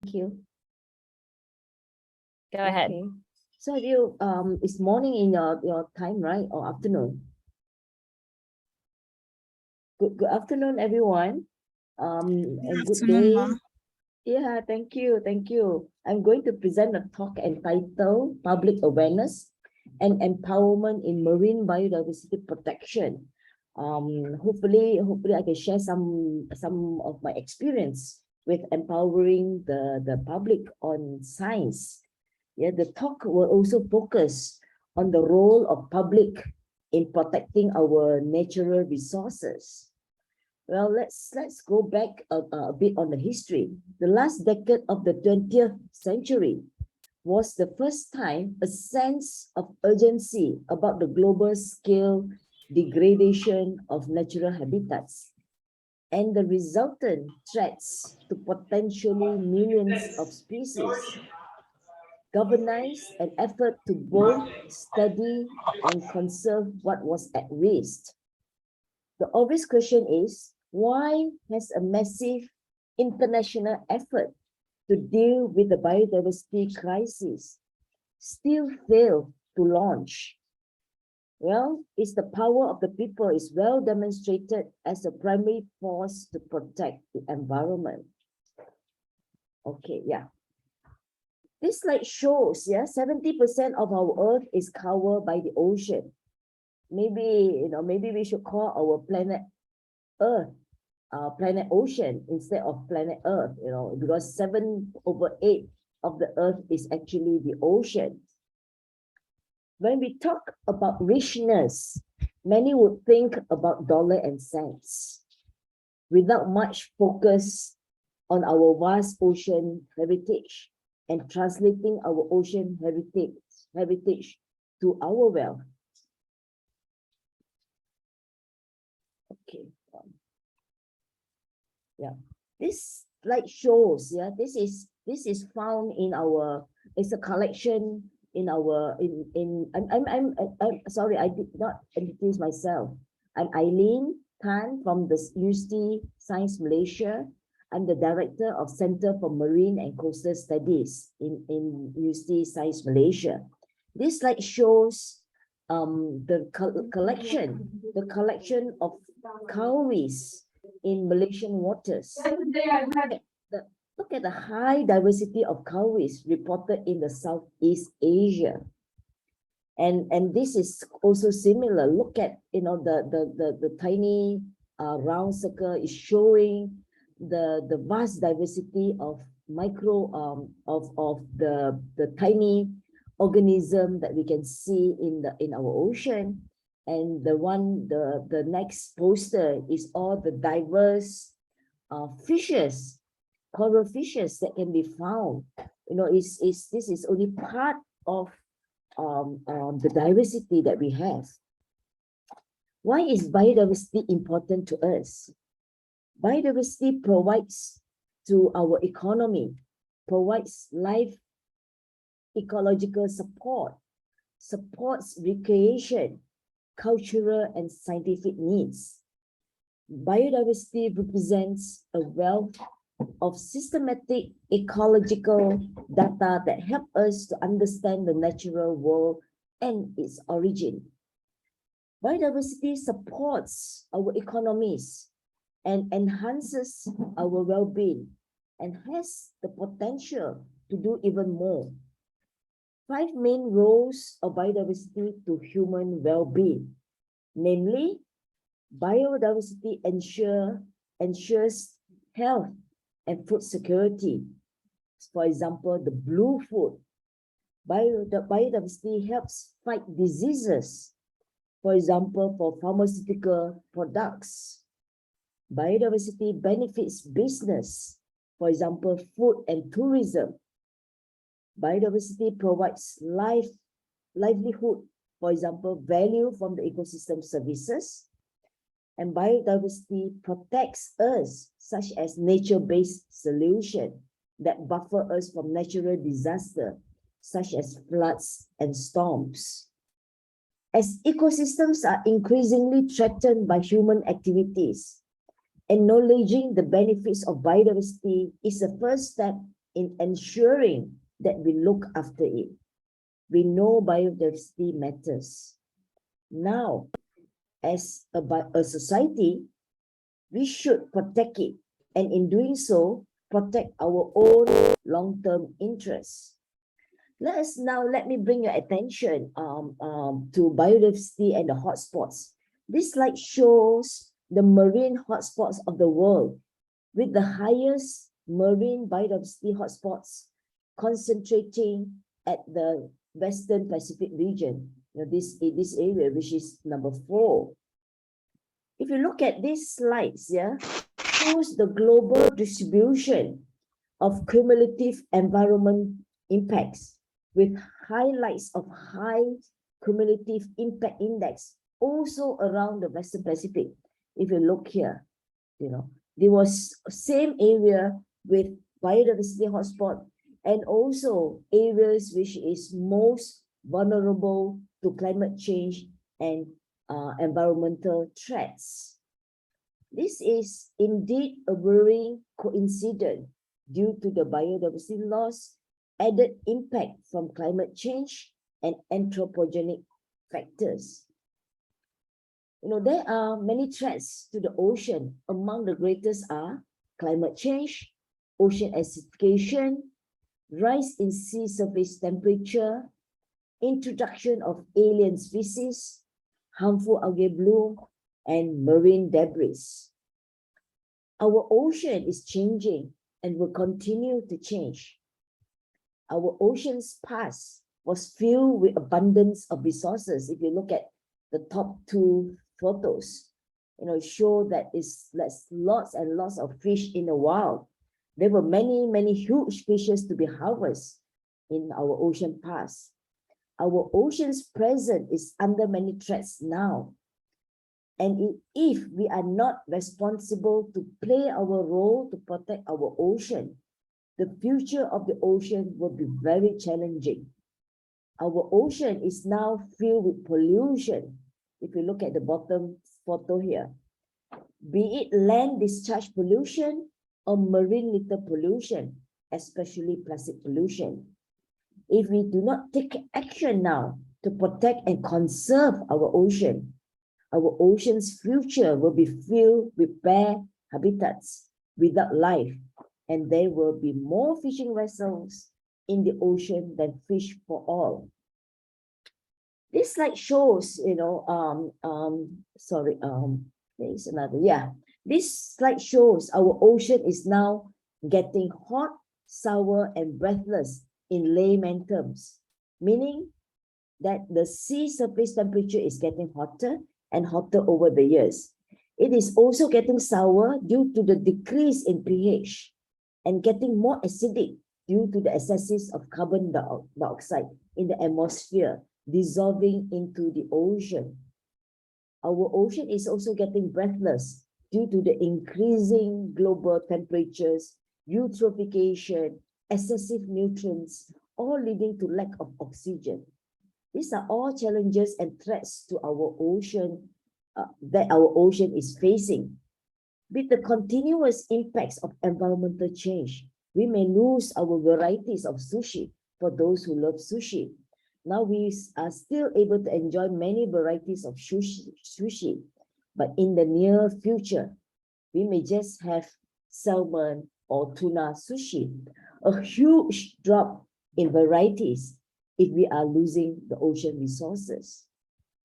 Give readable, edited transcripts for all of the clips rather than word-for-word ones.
Thank you. Go ahead. Okay. So have you it's morning in your time, right? Or afternoon? Good afternoon, everyone. And good Afternoon, day. Ma. Yeah, thank you. Thank you. I'm going to present a talk entitled Public Awareness and Empowerment in Marine Biodiversity Protection. Hopefully I can share some of my experience with empowering the public on science. Yeah, the talk will also focus on the role of public in protecting our natural resources. Well, let's go back a bit on the history. The last decade of the 20th century was the first time a sense of urgency about the global scale degradation of natural habitats and the resultant threats to potentially millions of species galvanized an effort to both study and conserve what was at risk. The obvious question is, why has a massive international effort to deal with the biodiversity crisis still failed to launch? Well, it's the power of the people is well demonstrated as a primary force to protect the environment. Okay, yeah. This slide shows, 70% of our Earth is covered by the ocean. Maybe we should call our planet Earth, planet Ocean instead of planet Earth, because 7/8 of the Earth is actually the ocean. When we talk about richness, many would think about dollar and cents, without much focus on our vast ocean heritage and translating our ocean heritage to our wealth. Okay. Yeah, this slide shows, this is found in our, it's a collection in our I'm sorry, I did not introduce myself. I'm Aileen Tan from the UST Science Malaysia. I'm the director of Center for Marine and Coastal Studies in UST Science Malaysia. This slide shows the collection of cowries in Malaysian waters. Look at the high diversity of cowries reported in the Southeast Asia. And this is also similar. Look at the tiny round circle is showing the vast diversity of the tiny organism that we can see in our ocean. And the next poster is all the diverse fishes, coral fishes that can be found. This is only part of the diversity that we have. Why is biodiversity important to us? Biodiversity provides to our economy, provides life ecological support, supports recreation, cultural and scientific needs. Biodiversity represents a wealth of systematic ecological data that help us to understand the natural world and its origin. Biodiversity supports our economies and enhances our well-being and has the potential to do even more. 5 main roles of biodiversity to human well-being, namely, biodiversity ensures health and food security. For example, the blue food. Biodiversity helps fight diseases. For example, for pharmaceutical products. Biodiversity benefits business. For example, food and tourism. Biodiversity provides livelihood, for example, value from the ecosystem services. And biodiversity protects us, such as nature-based solutions that buffer us from natural disaster, such as floods and storms. As ecosystems are increasingly threatened by human activities, acknowledging the benefits of biodiversity is the first step in ensuring that we look after it. We know biodiversity matters. Now, as a society, we should protect it, and in doing so, protect our own long-term interests. Let me bring your attention to biodiversity and the hotspots. This slide shows the marine hotspots of the world, with the highest marine biodiversity hotspots concentrating at the Western Pacific region. This area, which is number 4. If you look at these slides, shows the global distribution of cumulative environment impacts, with highlights of high cumulative impact index also around the Western Pacific. If you look here, there was same area with biodiversity hotspot, and also areas which is most vulnerable to climate change and environmental threats. This is indeed a worrying coincidence due to the biodiversity loss, added impact from climate change, and anthropogenic factors. There are many threats to the ocean. Among the greatest are climate change, ocean acidification, rise in sea surface temperature, introduction of alien species, harmful algae bloom, and marine debris. Our ocean is changing and will continue to change. Our ocean's past was filled with abundance of resources. If you look at the top 2 photos, show that it's lots and lots of fish in the wild. There were many huge fishes to be harvested in our ocean past. Our ocean's present is under many threats now. And if we are not responsible to play our role to protect our ocean, the future of the ocean will be very challenging. Our ocean is now filled with pollution. If you look at the bottom photo here, be it land discharge pollution or marine litter pollution, especially plastic pollution. If we do not take action now to protect and conserve our ocean's future will be filled with bare habitats without life, and there will be more fishing vessels in the ocean than fish for all. This slide shows, there is another, This slide shows our ocean is now getting hot, sour, and breathless in layman terms, meaning that the sea surface temperature is getting hotter and hotter over the years. It is also getting sour due to the decrease in pH and getting more acidic due to the excesses of carbon dioxide in the atmosphere dissolving into the ocean. Our ocean is also getting breathless due to the increasing global temperatures, eutrophication, excessive nutrients, all leading to lack of oxygen. These are all challenges and threats to our ocean that our ocean is facing. With the continuous impacts of environmental change, we may lose our varieties of sushi for those who love sushi. Now we are still able to enjoy many varieties of sushi, but in the near future, we may just have salmon or tuna sushi, a huge drop in varieties if we are losing the ocean resources.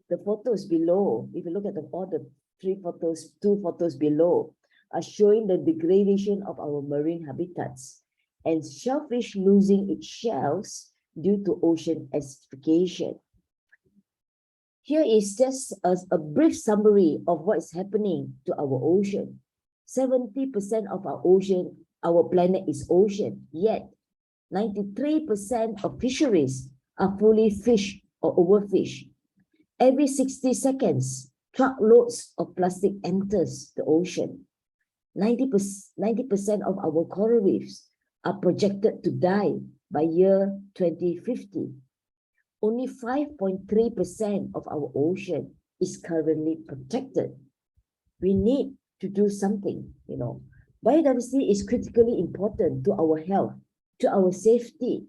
The photos below, if you look at all the 2 photos below, are showing the degradation of our marine habitats and shellfish losing its shells due to ocean acidification. Here is just a brief summary of what is happening to our ocean. 70% of our planet is ocean, yet 93% of fisheries are fully fished or overfished. Every 60 seconds, truckloads of plastic enters the ocean. 90% of our coral reefs are projected to die by year 2050. Only 5.3% of our ocean is currently protected. We need to do something, Biodiversity is critically important to our health to our safety,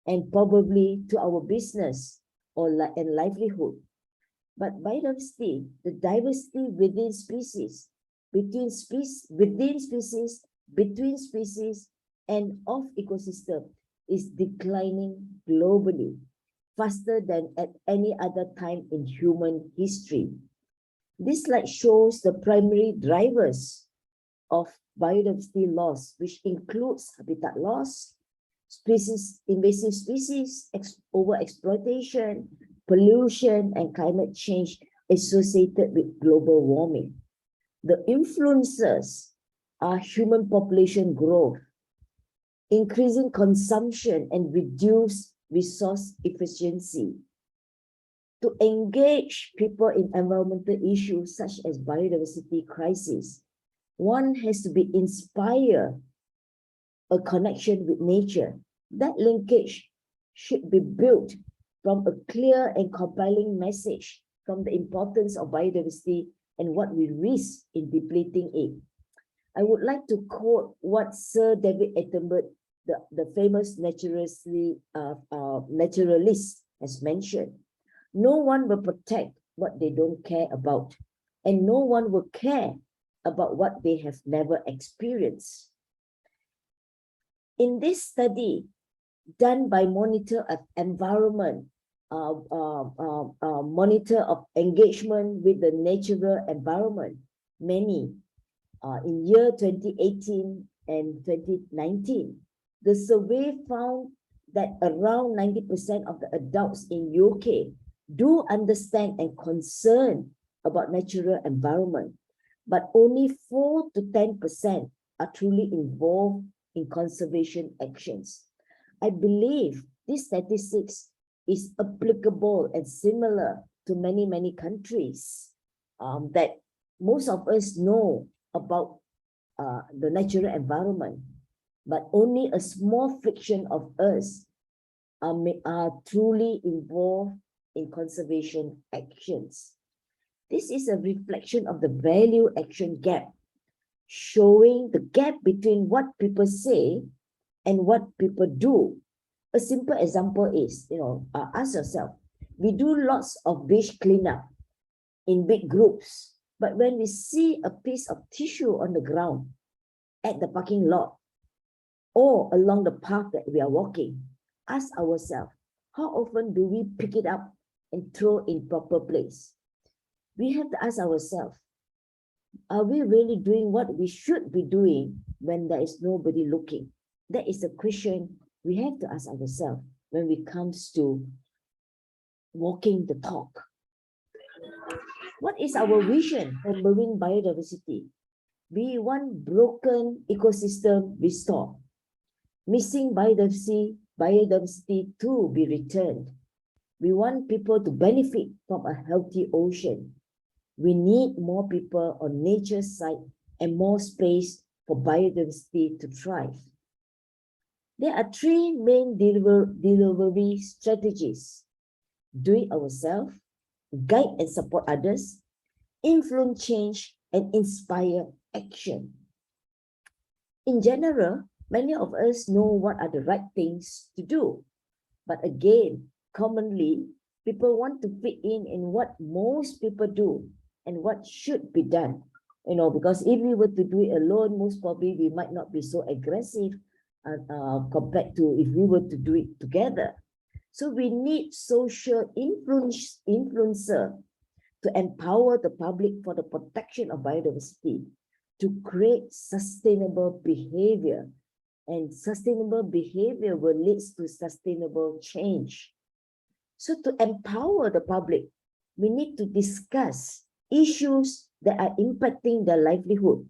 and probably to our business and livelihood. But biodiversity, the diversity within species, between species, between species, and of ecosystem is declining globally, faster than at any other time in human history. This slide shows the primary drivers of biodiversity loss, which includes habitat loss, invasive species, overexploitation, pollution, and climate change associated with global warming. The influences are human population growth, increasing consumption, and reduced resource efficiency. To engage people in environmental issues such as biodiversity crisis, one has to be inspired a connection with nature. That linkage should be built from a clear and compelling message from the importance of biodiversity and what we risk in depleting it. I would like to quote what Sir David Attenborough, the famous naturalist, has mentioned. No one will protect what they don't care about, and no one will care about what they have never experienced. In this study done by Monitor of Environment, Monitor of Engagement with the Natural Environment, many in year 2018 and 2019, the survey found that around 90% of the adults in UK do understand and concern about natural environment, but only 4 to 10% are truly involved in conservation actions. I believe this statistics is applicable and similar to many countries that most of us know about the natural environment, but only a small fraction of us are truly involved in conservation actions. This is a reflection of the value action gap, showing the gap between what people say and what people do. A simple example is, ask yourself, we do lots of beach cleanup in big groups, but when we see a piece of tissue on the ground at the parking lot or along the path that we are walking, ask ourselves, how often do we pick it up and throw in proper place? We have to ask ourselves, are we really doing what we should be doing when there is nobody looking? That is a question we have to ask ourselves when it comes to walking the talk. What is our vision for marine biodiversity? We want broken ecosystem restored, missing biodiversity to be returned. We want people to benefit from a healthy ocean. We need more people on nature's side and more space for biodiversity to thrive. There are three main delivery strategies: do it ourselves, guide and support others, influence change, and inspire action. In general, many of us know what are the right things to do. But again, commonly, people want to fit in what most people do and what should be done. Because if we were to do it alone, most probably we might not be so aggressive compared to if we were to do it together. So we need social influencer to empower the public for the protection of biodiversity, to create sustainable behavior. And sustainable behavior will lead to sustainable change. So to empower the public, we need to discuss issues that are impacting their livelihood.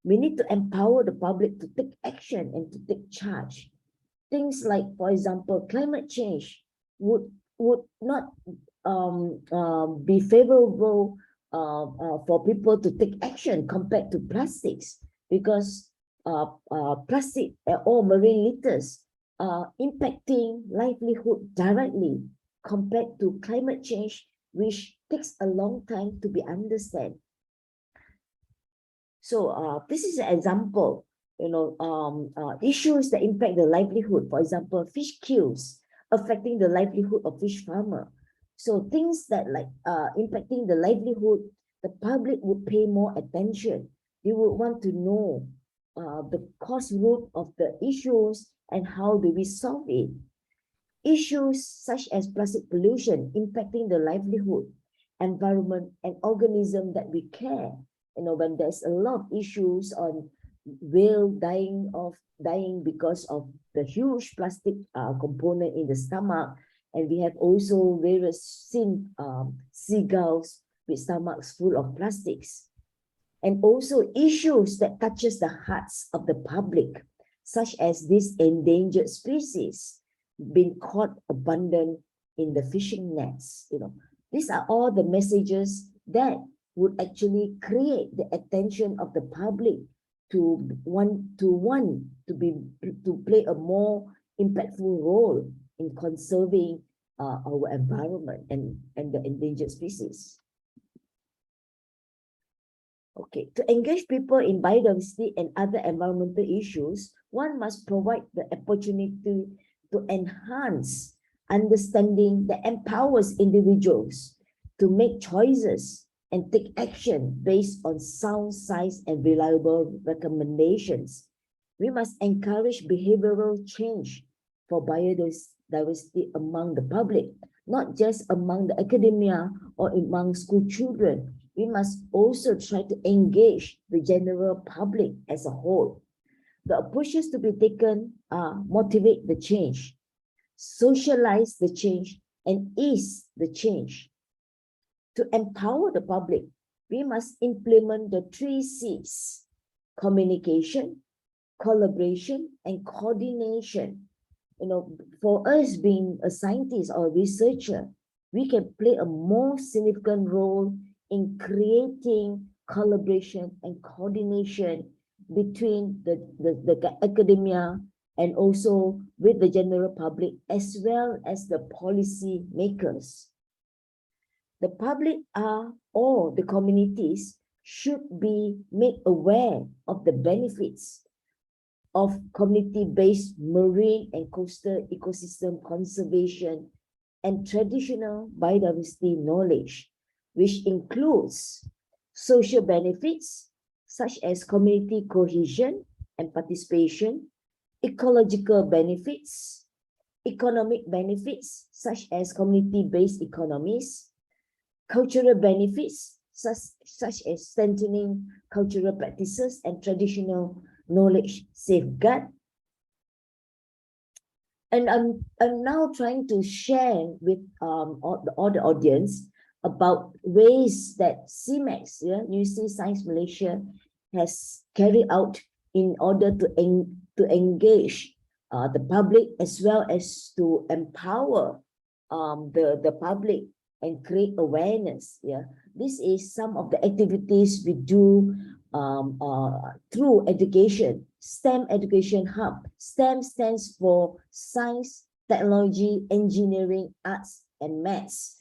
We need to empower the public to take action and to take charge. Things like, for example, climate change would not be favorable for people to take action compared to plastics, because plastic or marine litters are impacting livelihood directly compared to climate change, which takes a long time to be understood. So this is an example. issues that impact the livelihood. For example, fish kills affecting the livelihood of fish farmer. So things that like impacting the livelihood, the public would pay more attention. They would want to know the cause root of the issues and how do we solve it. Issues such as plastic pollution impacting the livelihood, environment, and organism that we care. When there's a lot of issues on whale dying because of the huge plastic component in the stomach, and we have also various seagulls with stomachs full of plastics, and also issues that touches the hearts of the public, such as this endangered species being caught abundant in the fishing nets. These are all the messages that would actually create the attention of the public to play a more impactful role in conserving our environment and the endangered species. Okay, to engage people in biodiversity and other environmental issues, one must provide the opportunity to enhance understanding that empowers individuals to make choices and take action based on sound science and reliable recommendations. We must encourage behavioral change for biodiversity among the public, not just among the academia or among school children. We must also try to engage the general public as a whole. The approaches to be taken are motivate the change, socialize the change, and ease the change. To empower the public, we must implement the 3 C's: communication, collaboration, and coordination. For us being a scientist or a researcher, we can play a more significant role in creating collaboration and coordination between the academia and also with the general public, as well as the policy makers. The public or the communities should be made aware of the benefits of community-based marine and coastal ecosystem conservation and traditional biodiversity knowledge, which includes social benefits such as community cohesion and participation, ecological benefits, economic benefits such as community-based economies, cultural benefits such as strengthening cultural practices and traditional knowledge safeguard. And I'm now trying to share with all the audience about ways that CMAX, UC Science Malaysia, has carried out in order to engage the public as well as to empower the public and create awareness. This is some of the activities we do through education. STEM Education Hub. STEM stands for Science, Technology, Engineering, Arts, and Maths.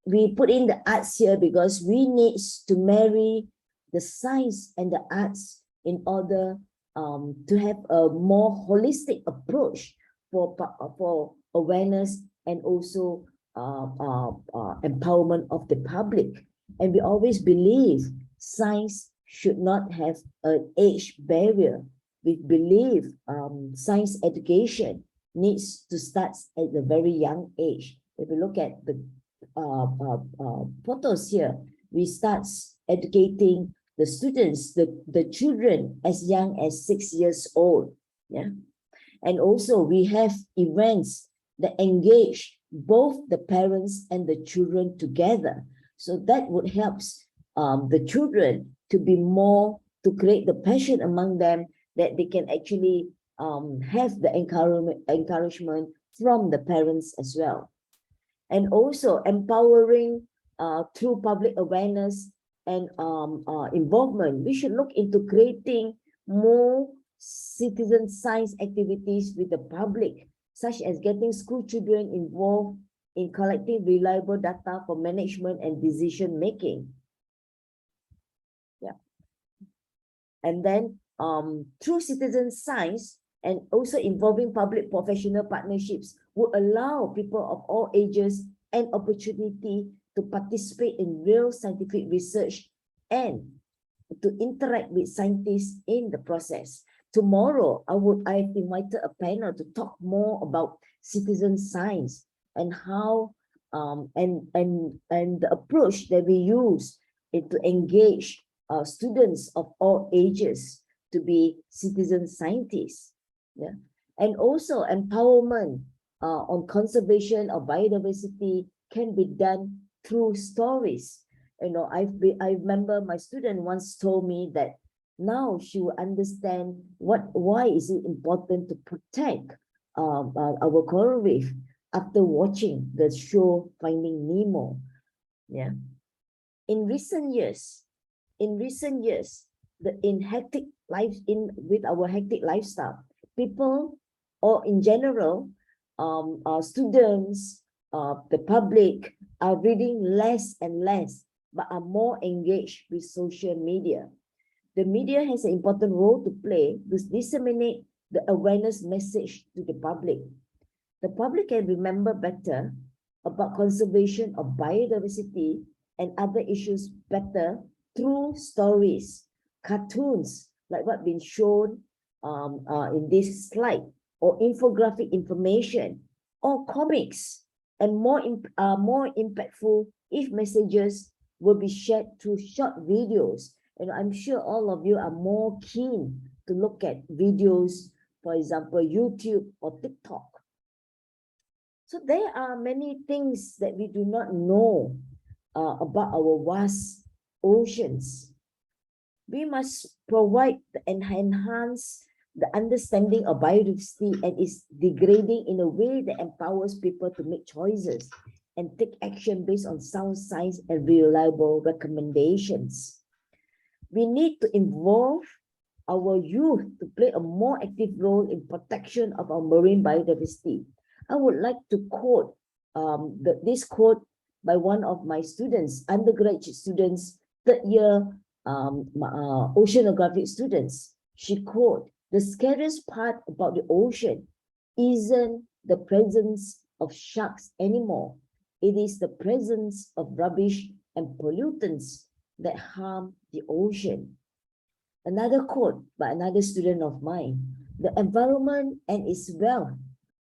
We put in the arts here because we need to marry the science and the arts in order to have a more holistic approach for awareness and also empowerment of the public. And we always believe science should not have an age barrier. We believe science education needs to start at a very young age. If you look at the photos here, we start educating the students, the children as young as 6 years old. And also we have events that engage both the parents and the children together. So that would help the children to be more, to create the passion among them, that they can actually have the encouragement from the parents as well. And also empowering through public awareness and involvement. We should look into creating more citizen science activities with the public, such as getting school children involved in collecting reliable data for management and decision making. And then through citizen science and also involving public professional partnerships would allow people of all ages an opportunity to participate in real scientific research and to interact with scientists in the process. Tomorrow, I've invited a panel to talk more about citizen science and how and the approach that we use to engage students of all ages to be citizen scientists. Yeah, and also empowerment on conservation of biodiversity can be done through stories. I remember my student once told me that now she will understand why is it important to protect our coral reef after watching the show Finding Nemo. Yeah. In recent years, with our hectic lifestyle, people, or in general, students, the public are reading less and less, but are more engaged with social media. The media has an important role to play to disseminate the awareness message to the public. The public can remember better about conservation of biodiversity and other issues better through stories, cartoons, like what been shown in this slide, or infographic information, or comics, and more impactful if messages will be shared through short videos. I'm sure all of you are more keen to look at videos, for example, YouTube or TikTok. So there are many things that we do not know about our vast oceans. We must provide and enhance the understanding of biodiversity and its degrading in a way that empowers people to make choices and take action based on sound science and reliable recommendations. We need to involve our youth to play a more active role in protection of our marine biodiversity. I would like to quote this quote by one of my students, undergraduate students, third year oceanographic students. She quote, "The scariest part about the ocean isn't the presence of sharks anymore. It is the presence of rubbish and pollutants that harm the ocean." Another quote by another student of mine, "The environment and its wealth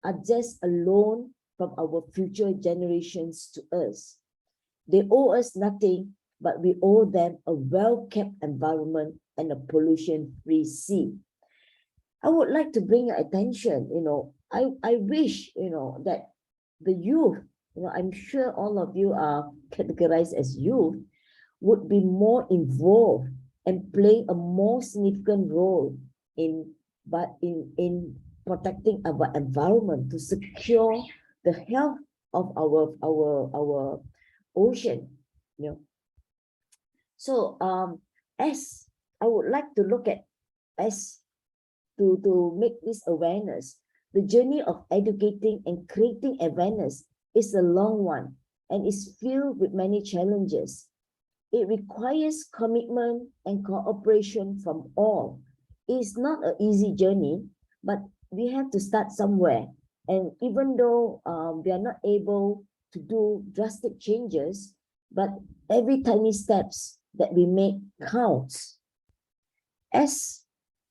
are just a loan from our future generations to us. They owe us nothing, but we owe them a well-kept environment and a pollution-free sea." I would like to bring your attention, I wish, that the youth, I'm sure all of you are categorized as youth, would be more involved and play a more significant role in protecting our environment to secure the health of our ocean. So as I would like to look at as to make this awareness, the journey of educating and creating awareness is a long one and is filled with many challenges. It requires commitment and cooperation from all. It's not an easy journey, but we have to start somewhere. And even though we are not able to do drastic changes, but every tiny steps that we make counts. As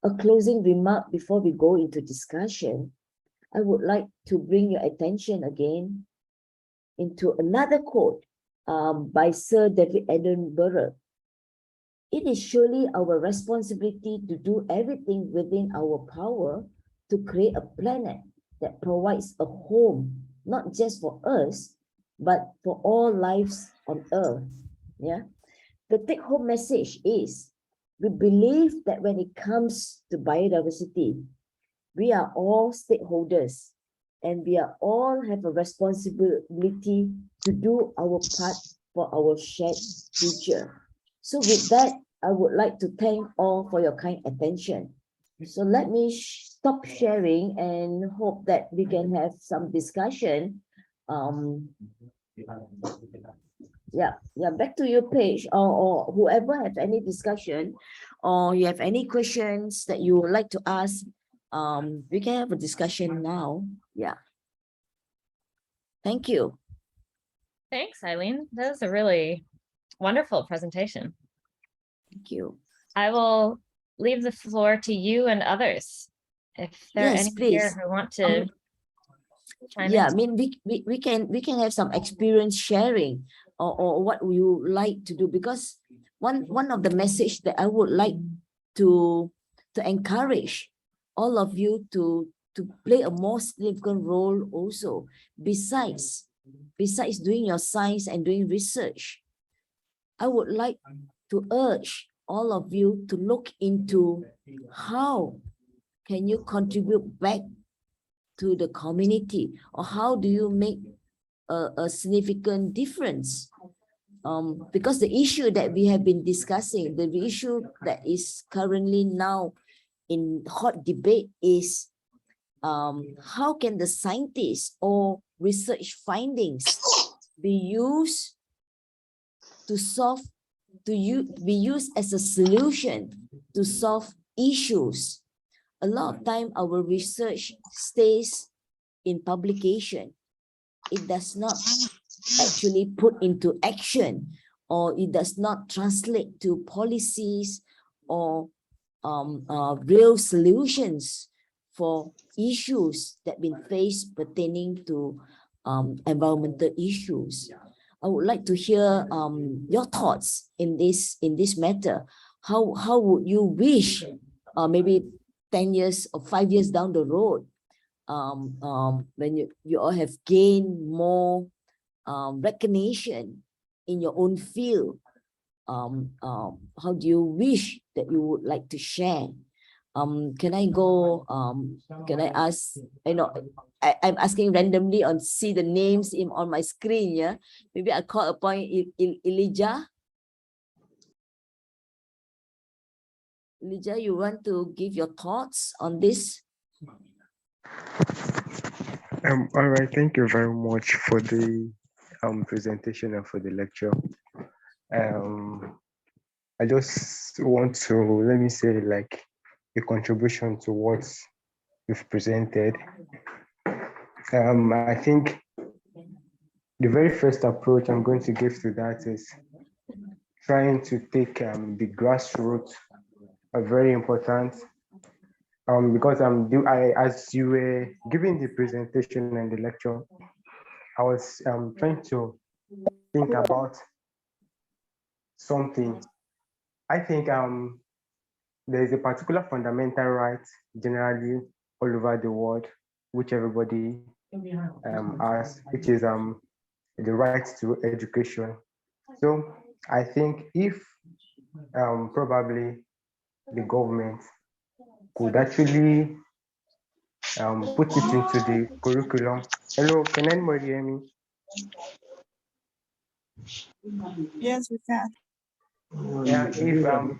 a closing remark before we go into discussion, I would like to bring your attention again into another quote by Sir David Attenborough. "It is surely our responsibility to do everything within our power to create a planet that provides a home, not just for us, but for all lives on Earth." Yeah. The take-home message is, we believe that when it comes to biodiversity, we are all stakeholders and we are all have a responsibility to do our part for our shared future. So with that, I would like to thank all for your kind attention. So let me stop sharing and hope that we can have some discussion. Yeah, back to you, Paige, or whoever has any discussion or you have any questions that you would like to ask, we can have a discussion now. Yeah. Thank you. Thanks, Aileen. That was a really wonderful presentation. Thank you. I will leave the floor to you and others. If there are Yes, any here please. who want to chime Yeah, I in. mean, we can have some experience sharing, or what you like to do, because one of the message that I would like to encourage all of you to play a more significant role also, besides doing your science and doing research. I would like to urge all of you to look into how can you contribute back to the community, or how do you make a significant difference, because the issue that we have been discussing, the issue that is currently now in hot debate is how can the scientists or research findings be used to solve, be used as a solution to solve issues. A lot of time our research stays in publication. It does not actually put into action, or it does not translate to policies or real solutions for issues that been faced pertaining to environmental issues. I would like to hear your thoughts in this matter. How would you wish, maybe 10 years or 5 years down the road, when you all have gained more recognition in your own field, how do you wish that you would like to share? Can I go, can I ask, I'm asking randomly on see the names on my screen, yeah? Maybe I call upon Elijah. Elijah, you want to give your thoughts on this? All right, thank you very much for the presentation and for the lecture. I just want to, let me say, like a contribution to what you've presented. I think the very first approach I'm going to give to that is trying to take the grassroots are very important. Because as you were giving the presentation and the lecture, I was trying to think about something. I think there is a particular fundamental right generally all over the world, which everybody has, which is the right to education. So I think if probably the government could actually put it into the curriculum. Hello, can anybody hear me? Yes, we can. Yeah, if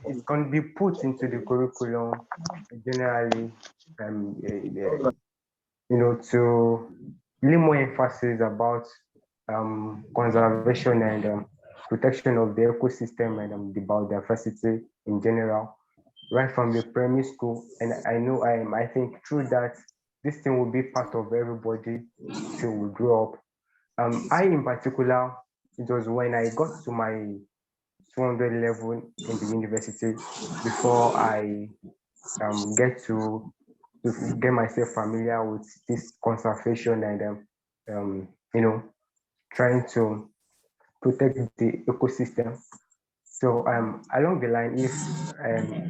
it's going to be put into the curriculum generally, to really more emphasis about conservation and protection of the ecosystem and the biodiversity in general, right from the primary school. And I think through that, this thing will be part of everybody till we grow up. I in particular, it was when I got to my 200 level in the university before I get to get myself familiar with this conservation and trying to protect the ecosystem. So along the line, if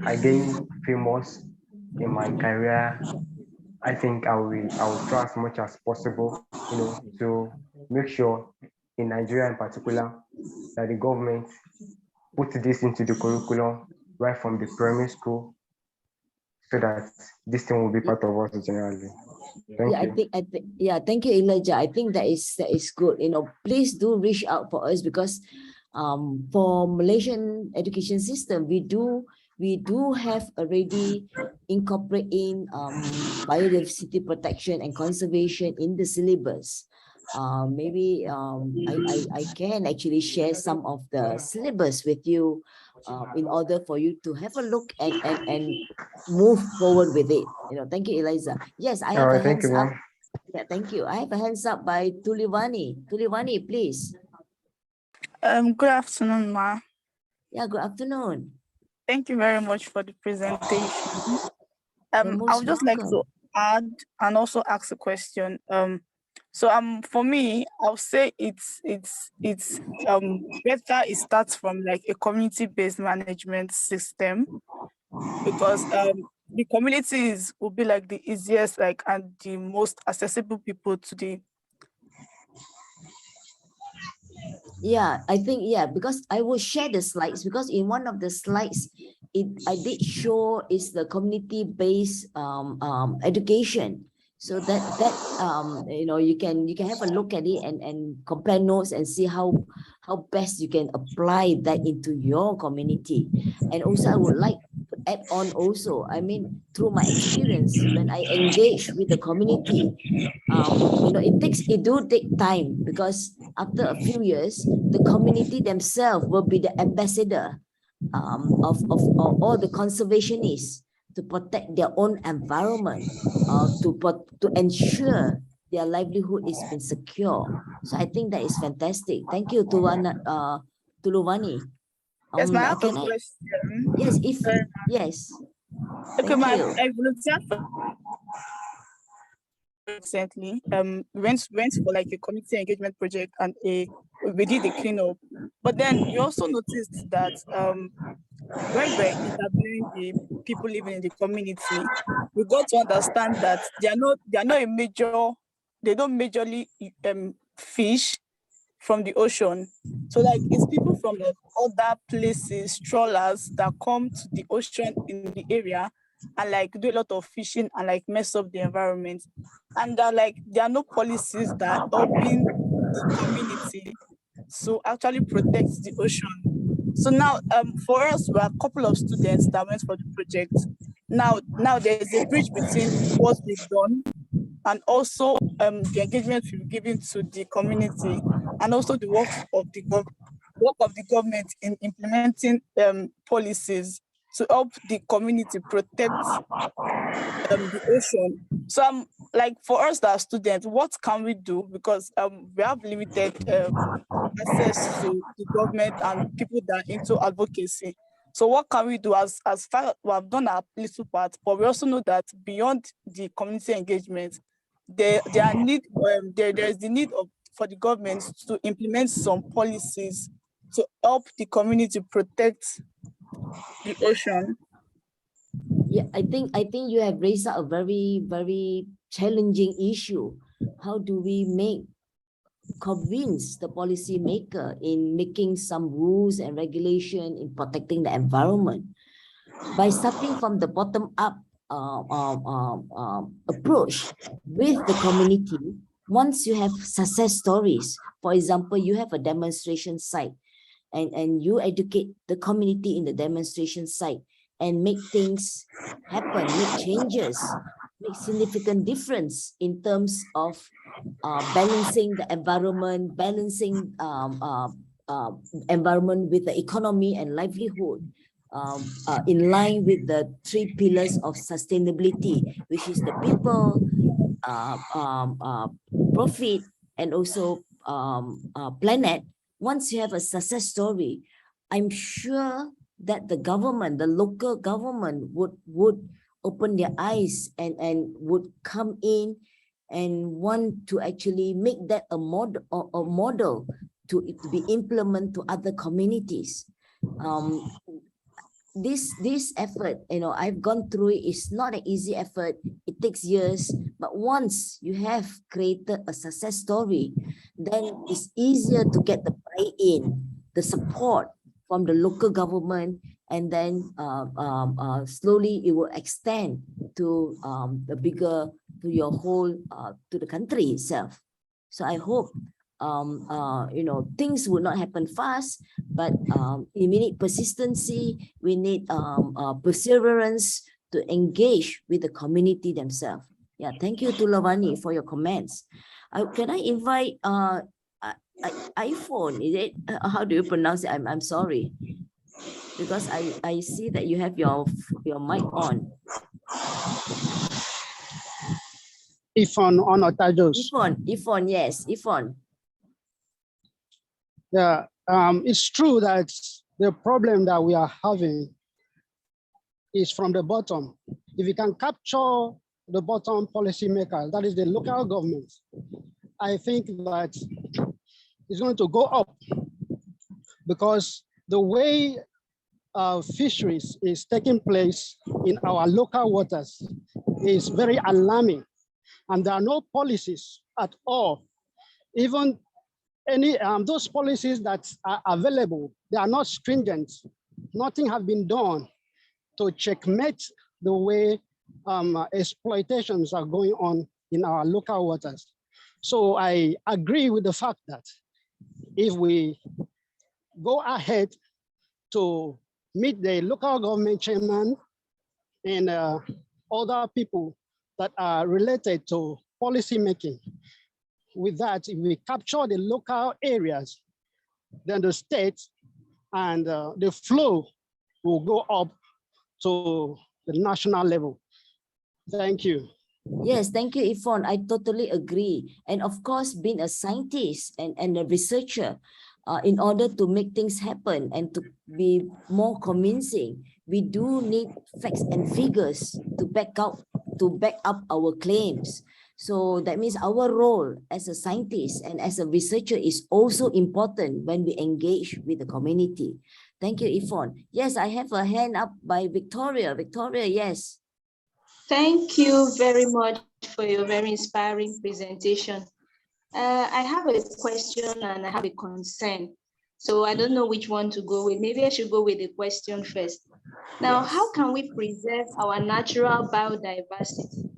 I gain famous in my career, I think I will try as much as possible, to make sure in Nigeria in particular that the government put this into the curriculum right from the primary school, so that this thing will be part of us generally. Thank you. I think, yeah, thank you, Elijah. I think that is good. Please do reach out for us, because for Malaysian education system, we do have already incorporating biodiversity protection and conservation in the syllabus. maybe I can actually share some of the syllabus with you in order for you to have a look and move forward with it. Thank you, Eliza. Yes, I All have a right, thank you, hands up. ma'am. Yeah, thank you. I have a hands up by Tulivani. Tulivani, please. Good afternoon, Ma. Yeah, good afternoon. Thank you very much for the presentation. You're I most would just like to welcome. add and also ask a question. For me, I'll say it's better it starts from like a community-based management system, because the communities will be like the easiest, like, and the most accessible people to the. Yeah, I think, yeah, because I will share the slides, because in one of the slides, I did show is the community-based education. So that you can have a look at it and compare notes and see how best you can apply that into your community. And also I would like to add on also, I mean, through my experience when I engage with the community, it do take time, because after a few years, the community themselves will be the ambassador of all the conservationists to protect their own environment, to ensure their livelihood is been secure. So I think that is fantastic. Thank you, Tuluvani. Yes, my have a Can I? question. Yes, yes. Okay, Thank you. I volunteered for recently. Went for like a community engagement project, and we did a cleanup. But then we also noticed that when we're interviewing the people living in the community, we got to understand that they are not a major, they don't majorly fish from the ocean. So like it's people from like other places, trawlers, that come to the ocean in the area and like do a lot of fishing and like mess up the environment. And like there are no policies that are helping the community to actually protect the ocean. So now for us, we are a couple of students that went for the project. Now there's a bridge between what we've done and also the engagement we've given to the community, and also the work of the government in implementing policies to help the community protect the ocean. So like for us that are students, what can we do? Because we have limited access to the government and people that are into advocacy. So what can we do? As far we have done our little part, but we also know that beyond the community engagement, there is the need for the government to implement some policies to help the community protect the ocean. Yeah, I think you have raised up a very, very challenging issue. How do we convince the policymaker in making some rules and regulation in protecting the environment? By starting from the bottom up approach with the community. Once you have success stories, for example, you have a demonstration site, and you educate the community in the demonstration site and make things happen, make changes, make significant difference in terms of balancing the environment, balancing environment with the economy and livelihood, in line with the 3 pillars of sustainability, which is the people, profit, and also planet. Once you have a success story, I'm sure that the government, the local government would open their eyes and would come in and want to actually make that a model to be implemented to other communities. This effort, I've gone through it. It's not an easy effort. It takes years, but once you have created a success story, then it's easier to get the buy-in, the support from the local government, and then slowly it will extend to the bigger, to your whole, to the country itself. So I hope things will not happen fast, but we need persistency. We need perseverance to engage with the community themselves. Yeah, thank you to Lavani for your comments. Can I invite iPhone? Is it how do you pronounce it? I'm sorry, because I see that you have your mic on. Ifon on Otajos. Ifon, yes, Ifon. Yeah, it's true that the problem that we are having is from the bottom. If you can capture the bottom policymakers, that is the local government, I think that it's going to go up, because the way fisheries is taking place in our local waters is very alarming, and there are no policies at all. Even any those policies that are available, they are not stringent. Nothing has been done to checkmate the way exploitations are going on in our local waters. So I agree with the fact that if we go ahead to meet the local government chairman and other people that are related to policy making, with that, if we capture the local areas, then the state and the flow will go up to the national level. Thank you. Yes, thank you, Ifon. I totally agree. And of course, being a scientist and a researcher, in order to make things happen and to be more convincing, we do need facts and figures to back up our claims. So that means our role as a scientist and as a researcher is also important when we engage with the community. Thank you, Ifon. Yes, I have a hand up by Victoria. Victoria, yes. Thank you very much for your very inspiring presentation. I have a question and I have a concern. So I don't know which one to go with. Maybe I should go with the question first. Now, how can we preserve our natural biodiversity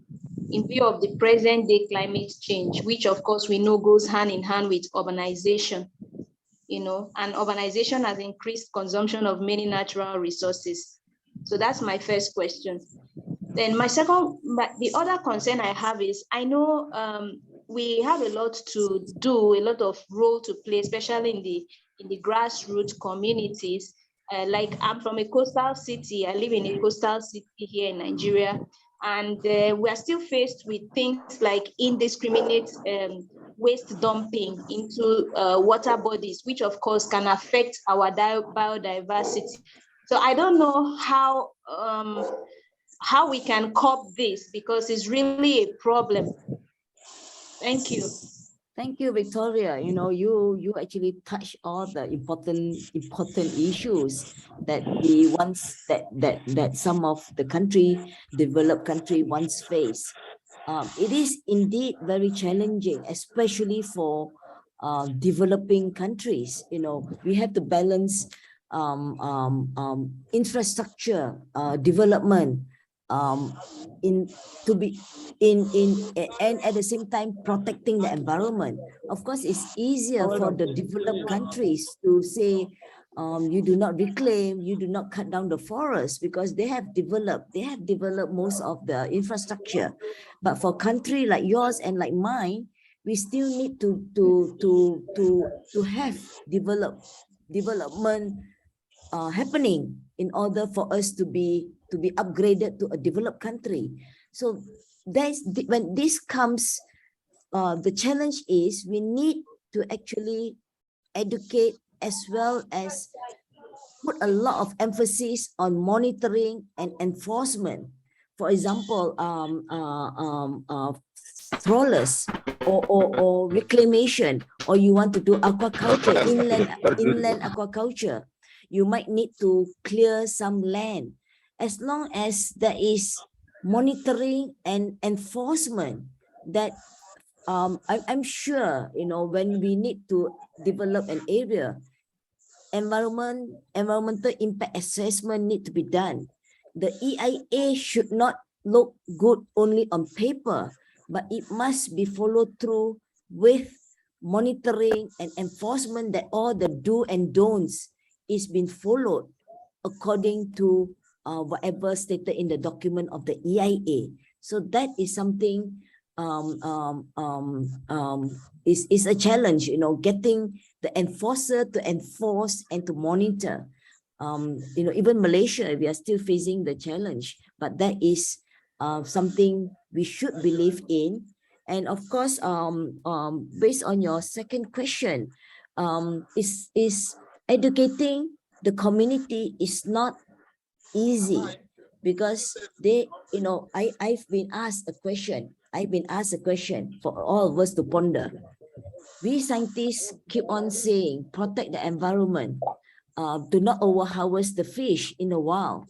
in view of the present day climate change, which of course we know goes hand in hand with urbanization, and urbanization has increased consumption of many natural resources. So that's my first question. Then the other concern I have is, I know we have a lot to do, a lot of role to play, especially in the grassroots communities. Like I'm from a coastal city, I live in a coastal city here in Nigeria, and we are still faced with things like indiscriminate waste dumping into water bodies, which of course can affect our biodiversity. So I don't know how we can curb this, because it's really a problem. Thank you. Thank you, Victoria. You actually touch all the important issues that that some of the developed country once face. It is indeed very challenging, especially for developing countries. We have to balance infrastructure development and at the same time protecting the environment. Of course, it's easier for the developed countries to say you do not reclaim, you do not cut down the forest, because they have developed most of the infrastructure. But for country like yours and like mine, we still need to have development happening in order for us to be upgraded to a developed country. So when this comes, the challenge is we need to actually educate as well as put a lot of emphasis on monitoring and enforcement. For example, trawlers or reclamation, or you want to do aquaculture, inland aquaculture, you might need to clear some land. As long as there is monitoring and enforcement, that I'm sure, when we need to develop an area, environmental impact assessment need to be done. The EIA should not look good only on paper, but it must be followed through with monitoring and enforcement, that all the do and don'ts is being followed according to whatever stated in the document of the EIA. So that is something is a challenge, you know, getting the enforcer to enforce and to monitor. You know, even Malaysia, we are still facing the challenge, but that is something we should believe in. And of course, based on your second question, is educating the community is not easy, because they, you know, I've been asked a question. I've been asked a question for all of us to ponder. We scientists keep on saying, protect the environment, do not overharvest the fish in the wild.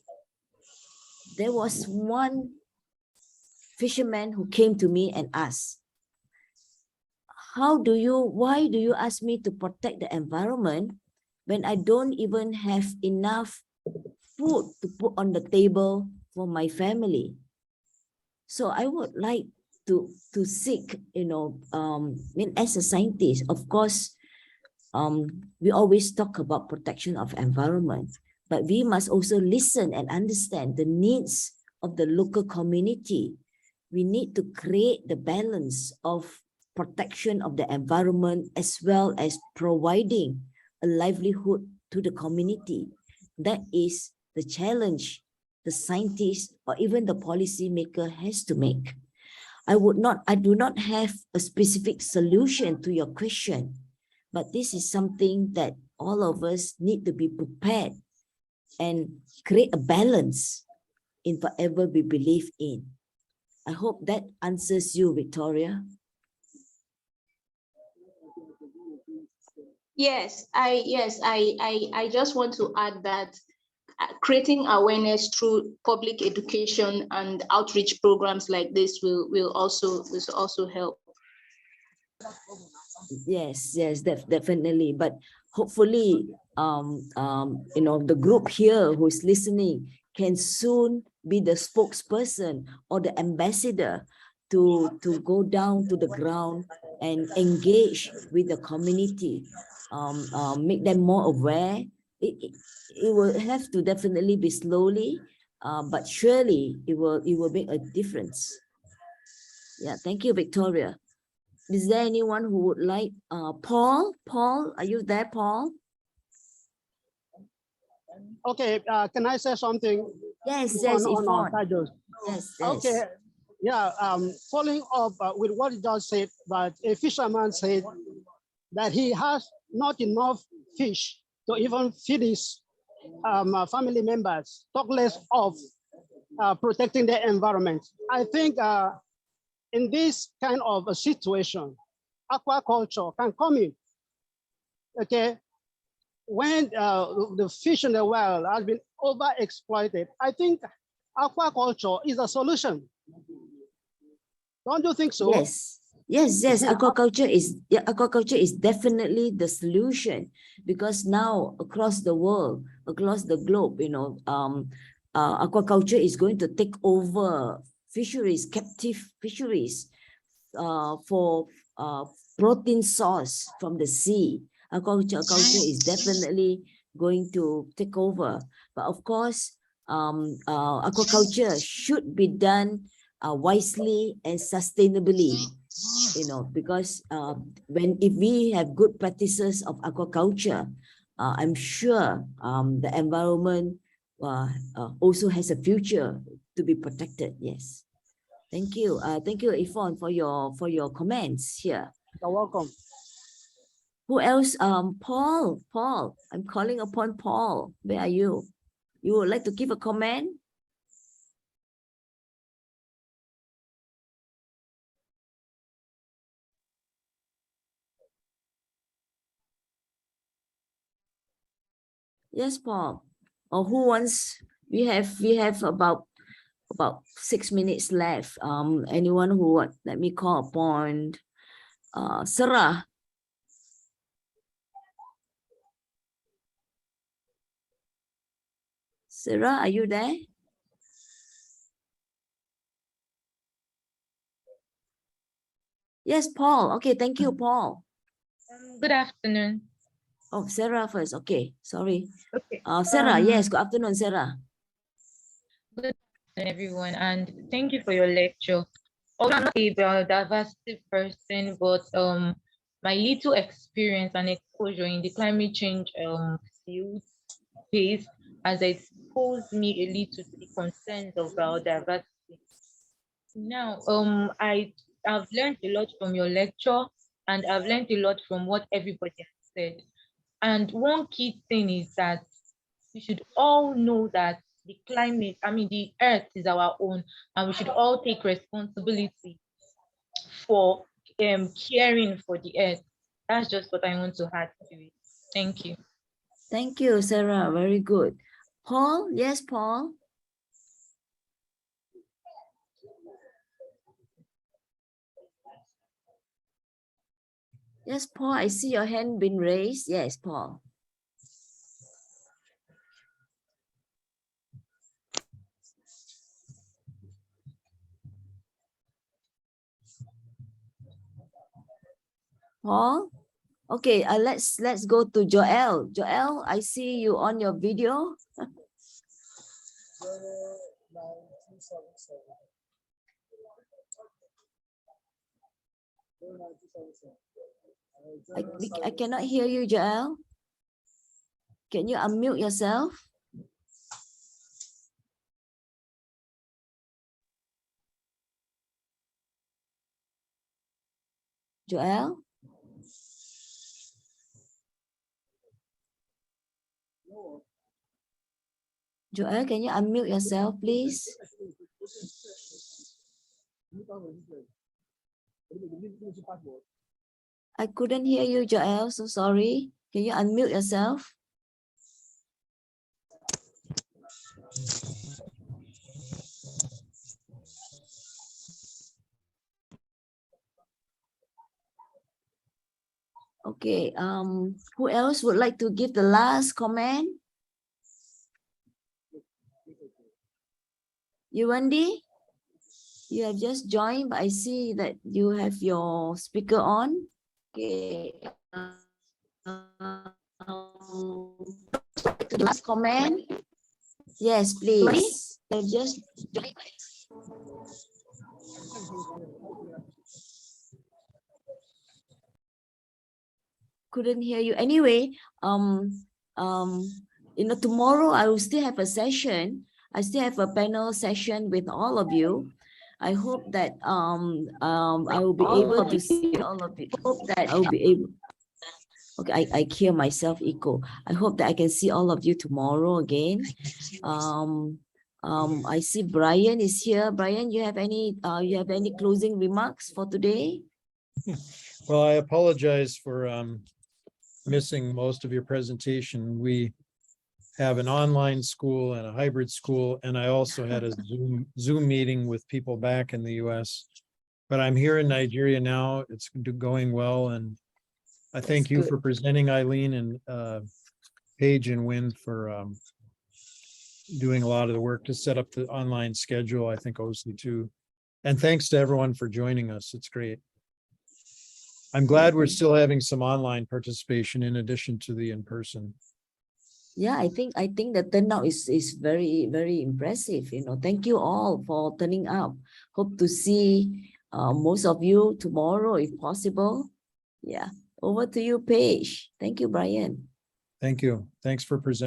There was one fisherman who came to me and asked, why do you ask me to protect the environment when I don't even have enough food to put on the table for my family? So I would like to seek, you know, as a scientist, of course, we always talk about protection of environment, but we must also listen and understand the needs of the local community. We need to create the balance of protection of the environment as well as providing a livelihood to the community. That is the challenge the scientist or even the policymaker has to make. I do not have a specific solution to your question, but this is something that all of us need to be prepared and create a balance in whatever we believe in. I hope that answers you, Victoria. Yes, I just want to add that creating awareness through public education and outreach programs like this will also help. Yes, definitely. But hopefully, you know, the group here who is listening can soon be the spokesperson or the ambassador to go down to the ground and engage with the community, make them more aware. It will have to definitely be slowly, but surely it will make a difference. Yeah, thank you, Victoria. Is there anyone who would like, Paul? Paul, are you there, Paul? Okay, can I say something? Yes, on Yvonne. Yes. Okay, yeah, following up with what you just said, but a fisherman said that he has not enough fish to even feed his family members, talk less of protecting the environment. I think in this kind of a situation, aquaculture can come in, okay? When the fish in the wild has been overexploited, I think aquaculture is a solution. Don't you think so? Yes. Aquaculture is definitely the solution, because now across the world, across the globe, you know, aquaculture is going to take over fisheries, captive fisheries, for protein source from the sea. Aquaculture is definitely going to take over. But of course, aquaculture should be done wisely and sustainably, you know, because if we have good practices of aquaculture, I'm sure the environment also has a future to be protected. Yes. Thank you, Yvonne, for your comments here. You're welcome. Who else? Paul, I'm calling upon Paul. Where are you? You would like to give a comment? Yes, Paul. Or who wants? We have about 6 minutes left. Anyone who would let me call upon? Sarah. Sarah, are you there? Yes, Paul. Okay, thank you, Paul. Good afternoon. Oh, Sarah first. Okay, sorry. Okay. Sarah, yes, good afternoon, Sarah. Good everyone, and thank you for your lecture. Although I'm not a biodiversity person, but my little experience and exposure in the climate change field space has exposed me a little to the concerns of biodiversity. Now, I've learned a lot from your lecture, and I've learned a lot from what everybody has said. And one key thing is that we should all know that the climate, I mean, the earth is our own, and we should all take responsibility for caring for the earth. That's just what I want to add to it. Thank you. Thank you, Sarah. Very good. Paul, yes, Paul. Yes, Paul, I see your hand been raised. Yes, Paul. Paul? Okay, let's go to Joel. Joel, I see you on your video. I cannot hear you, Joel. Can you unmute yourself? Joel? Joel, can you unmute yourself, please? I couldn't hear you, Joel, so sorry. Can you unmute yourself? Okay, who else would like to give the last comment? You, Wendy? You have just joined, but I see that you have your speaker on. Okay. The last comment? Yes, please. You have just joined. Couldn't hear you. Anyway, tomorrow I will still have a session. I still have a panel session with all of you. I hope that I will be able to see all of you. Hope that I will be able. Okay, I hear myself echo. I hope that I can see all of you tomorrow again. I see Brian is here. Brian, you have any closing remarks for today? Well, I apologize for missing most of your presentation. We have an online school and a hybrid school, and I also had a Zoom meeting with people back in the US. But I'm here in Nigeria now. It's going well, and I thank you for presenting, Aileen, and Paige and Wynn for doing a lot of the work to set up the online schedule. I think Osley too. And thanks to everyone for joining us. It's great. I'm glad we're still having some online participation in addition to the in-person. Yeah, I think the turnout is very, very impressive. Thank you all for turning up. Hope to see most of you tomorrow if possible. Yeah, over to you, Paige. Thank you, Brian. Thank you. Thanks for presenting.